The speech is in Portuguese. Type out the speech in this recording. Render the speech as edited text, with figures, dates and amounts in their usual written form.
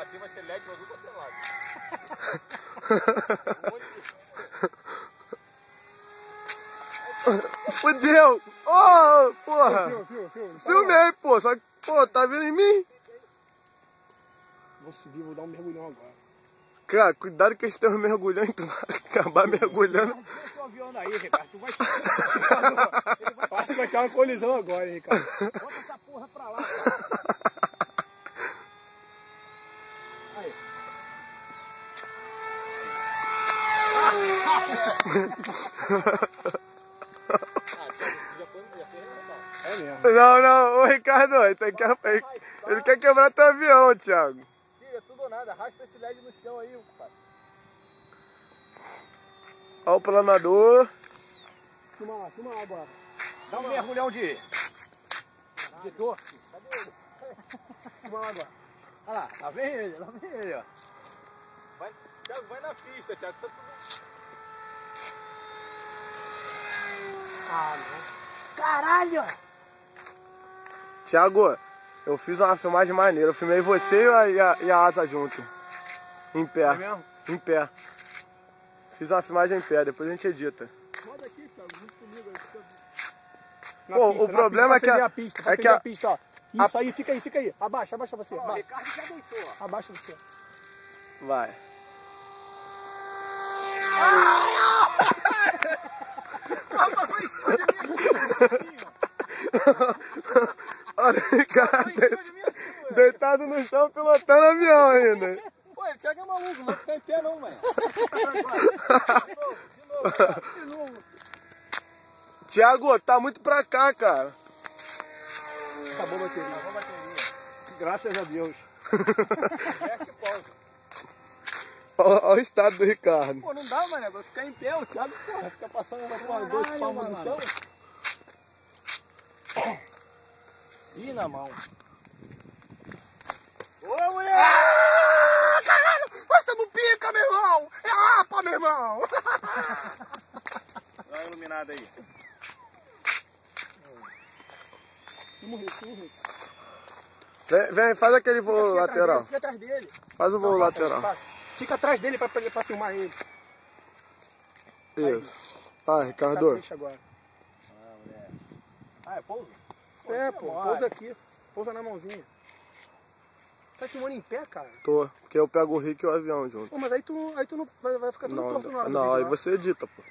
bater vai ser LED pra tudo quanto é lado. Fudeu! Oh, porra! Filma. Filmei, pô, só que, pô, tá vindo em mim? Vou subir, vou dar um mergulhão agora. Cara, cuidado que esse teu mergulhão e tu vai acabar mergulhando. Deixa o avião daí, Ricardo. Tu vai Acho que vai ter uma colisão agora, hein, Ricardo. Bota essa porra pra lá, cara. Aí. É mesmo. Não, ô Ricardo, ele quer quebrar teu avião, Thiago. Filho, é tudo ou nada. Raspa esse LED no chão aí, pai. Olha o planador. Filma lá agora. Dá um mergulhão de dor. Cadê ele? Filma lá agora. Olha lá vem ele, ó. Vai, Thiago, vai na pista, Thiago. Tá tudo... Ah, não. Caralho! Thiago, eu fiz uma filmagem maneira. Eu filmei você e a Asa junto. Em pé. É mesmo? Em pé. Fiz uma filmagem em pé, depois a gente edita. Roda aqui, Thiago, junto comigo. Pô, o problema é que a pista, é que a pista, ó. Isso aí, fica aí. Abaixa você. Ó, o Ricardo já deitou, ó. Abaixa você. Vai. Passou em cima de mim aqui, Olha o Ricardo Passou em cima de mim assim, ué. deitado no chão pilotando avião ainda. Pô, o Thiago é maluco, não vai ficar em pé não, mano. De novo. Thiago, tá muito pra cá, cara. Acabou a bateria. Graças a Deus. Veste pausa. Olha o estado do Ricardo. Pô, não dá, mano, vai ficar em pé, o Thiago, porra, fica passando dois palmos no chão. Ih, na mão. Ô, mulher! Ah, caralho! Nós estamos pica, meu irmão! É rapa, meu irmão! Dá uma iluminada aí. Vem, faz aquele voo lateral. Fica atrás dele. Faz o voo lateral. Fica atrás dele pra filmar ele. Isso. Vai, Ricardo. Deixa agora. Ah, é pouso? É, pô, pousa aqui. Pousa na mãozinha. Tá filmando em pé, cara? Tô, porque eu pego o Rick e o avião junto. Pô, mas aí tu não vai ficar tudo torto na hora do Não, vídeo aí lá. você edita, pô.